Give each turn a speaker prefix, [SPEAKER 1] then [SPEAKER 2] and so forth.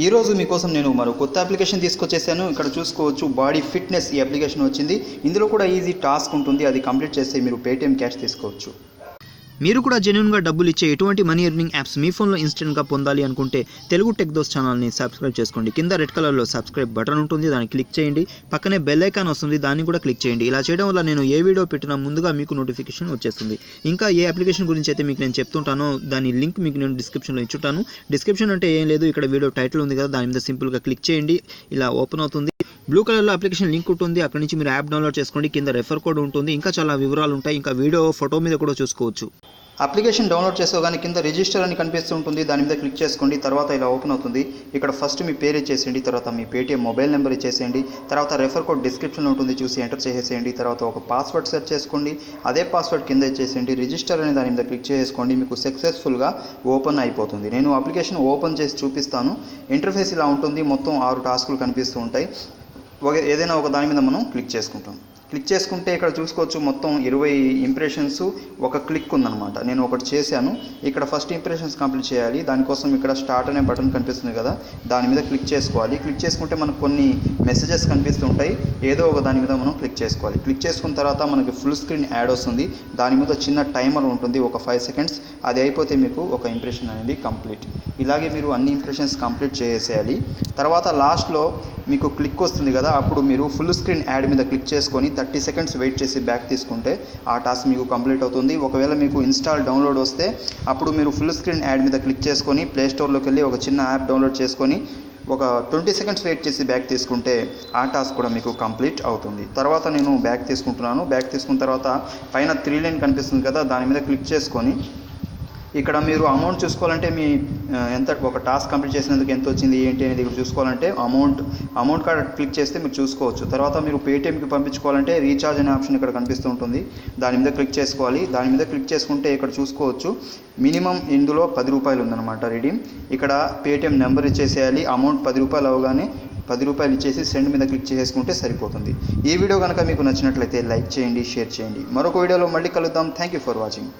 [SPEAKER 1] ఈ రోజు మీకోసం నేను మరో కొత్త అప్లికేషన్ తీసుకొచ్చేసాను. ఇక్కడ చూసుకోవచ్చు బాడీ ఫిట్నెస్ ఈ అప్లికేషన్ వచ్చింది. ఇందులో కూడా ఈజీ టాస్క్ ఉంటుంది. అది కంప్లీట్ చేస్తే మీరు పేటీఎం క్యాష్ తీసుకోవచ్చు. మీరు కూడా జెన్యూన్గా డబ్బులు ఇచ్చే ఎటువంటి మనీ ఎర్నింగ్ యాప్స్ మీ ఫోన్లో ఇన్స్టెంట్గా పొందాలి అనుకుంటే తెలుగు టెక్ దోస్త్ ఛానల్ని సబ్స్క్రైబ్ చేసుకోండి. కింద రెడ్ కలర్లో సబ్స్క్రైబ్ బటన్ ఉంటుంది, దాన్ని క్లిక్ చేయండి. పక్కనే బెల్ ఐకాన్ వస్తుంది, దాన్ని కూడా క్లిక్ చేయండి. ఇలా చేయడం వల్ల నేను ఏ వీడియో పెట్టినా ముందుగా మీకు నోటిఫికేషన్ వచ్చేస్తుంది. ఇంకా ఏ అప్లికేషన్ గురించి అయితే మీకు నేను చెప్తుంటానో దాని లింక్ మీకు నేను డిస్క్రిప్షన్లో ఇచ్చుంటాను. డిస్క్రిప్షన్ అంటే ఏం లేదు, ఇక్కడ వీడియో టైటిల్ ఉంది కదా, దాని మీద సింపుల్గా క్లిక్ చేయండి. ఇలా ఓపెన్ అవుతుంది. బ్లూ కలర్లో అప్లికేషన్ లింక్ ఉంటుంది, అక్కడ నుంచి మీరు యాప్ డౌన్లోడ్ చేసుకోండి. కింద రెఫర్ కోడ్ ఉంటుంది, ఇంకా చాలా వివరాలు ఉంటాయి. ఇంకా వీడియో ఫోటో మీద కూడా చూసుకోవచ్చు. అప్లికేషన్ డౌన్లోడ్ చేసుకోగానే కింద రిజిస్టర్ అని కనిపిస్తుంటుంది, దాని మీద క్లిక్ చేసుకోండి. తర్వాత ఇలా ఓపెన్ అవుతుంది. ఇక్కడ ఫస్ట్ మీ పేరు ఇచ్చేసేయండి, తర్వాత మీ పేటీఎం మొబైల్ నెంబర్ ఇచ్చేసేయండి. తర్వాత రెఫర్ కోడ్ డిస్క్రిప్షన్లో ఉంటుంది, చూసి ఎంటర్ చేసేసేయండి. తర్వాత ఒక పాస్వర్డ్ సెట్ చేసుకోండి, అదే పాస్వర్డ్ కింద ఇచ్చేసేయండి. రిజిస్టర్ అని దాని మీద క్లిక్ చేసుకోండి, మీకు సక్సెస్ఫుల్గా ఓపెన్ అయిపోతుంది. నేను అప్లికేషన్ ఓపెన్ చేసి చూపిస్తాను. ఇంటర్ఫేస్ ఇలా ఉంటుంది, మొత్తం 6 టాస్కులు కనిపిస్తూ ఉంటాయి. ఏదైనా ఒక దాని మీద మనం క్లిక్ చేసుకుంటాం. క్లిక్ చేసుకుంటే ఇక్కడ చూసుకోవచ్చు మొత్తం 20 ఇంప్రెషన్స్ ఒక క్లిక్ ఉందన్నమాట. నేను ఒకటి చేశాను. ఇక్కడ ఫస్ట్ ఇంప్రెషన్స్ కంప్లీట్ చేయాలి. దానికోసం ఇక్కడ స్టార్ట్ అనే బటన్ కనిపిస్తుంది కదా, దాని మీద క్లిక్ చేసుకోవాలి. క్లిక్ చేసుకుంటే మనకు కొన్ని మెసేజెస్ కనిపిస్తుంటాయి, ఏదో ఒక దాని మీద మనం క్లిక్ చేసుకోవాలి. క్లిక్ చేసుకున్న తర్వాత మనకి ఫుల్ స్క్రీన్ యాడ్ వస్తుంది. దాని మీద చిన్న టైమర్ ఉంటుంది, ఒక 5 సెకండ్స్. అది అయిపోతే మీకు ఒక ఇంప్రెషన్ అనేది కంప్లీట్. ఇలాగే మీరు అన్ని ఇంప్రెషన్స్ కంప్లీట్ చేసేయాలి. తర్వాత లాస్ట్లో మీకు క్లిక్ వస్తుంది కదా, అప్పుడు మీరు ఫుల్ స్క్రీన్ యాడ్ మీద క్లిక్ చేసుకొని 30 సెకండ్స్ వెయిట్ చేసి బ్యాక్ తీసుకుంటే ఆ టాస్క్ మీకు కంప్లీట్ అవుతుంది. ఒకవేళ మీకు ఇన్స్టాల్ డౌన్లోడ్ వస్తే అప్పుడు మీరు ఫుల్ స్క్రీన్ యాడ్ మీద క్లిక్ చేసుకొని ప్లే స్టోర్లోకి వెళ్ళి ఒక చిన్న యాప్ డౌన్లోడ్ చేసుకొని ఒక 20 సెకండ్స్ వెయిట్ చేసి బ్యాక్ తీసుకుంటే ఆ టాస్క్ కూడా మీకు కంప్లీట్ అవుతుంది. తర్వాత నేను బ్యాక్ తీసుకుంటున్నాను. బ్యాక్ తీసుకున్న తర్వాత పైన 3 లైన్ కనిపిస్తుంది కదా, దాని మీద క్లిక్ చేసుకొని ఇక్కడ మీరు అమౌంట్ చూసుకోవాలంటే మీ ఎంత ఒక టాస్క్ కంప్లీట్ చేసినందుకు ఎంత వచ్చింది ఏంటి అనేది ఇక్కడ చూసుకోవాలంటే అమౌంట్ కార్డ్ క్లిక్ చేస్తే మీరు చూసుకోవచ్చు. తర్వాత మీరు పేటీఎంకి పంపించుకోవాలంటే రీఛార్జ్ అనే ఆప్షన్ ఇక్కడ కనిపిస్తూ ఉంటుంది, దాని మీద క్లిక్ చేసుకోవాలి. దాని మీద క్లిక్ చేసుకుంటే ఇక్కడ చూసుకోవచ్చు మినిమం ఇందులో 10 రూపాయలు ఉందన్నమాట రీడీమ్. ఇక్కడ పేటీఎం నెంబర్ ఇచ్చేసేయాలి. అమౌంట్ 10 రూపాయలు అవగానే 10 రూపాయలు ఇచ్చేసి సెండ్ మీద క్లిక్ చేసుకుంటే సరిపోతుంది. ఈ వీడియో కనుక మీకు నచ్చినట్లయితే లైక్ చేయండి, షేర్ చేయండి. మరొక వీడియోలో మళ్ళీ కలుద్దాం. Thank you for watching.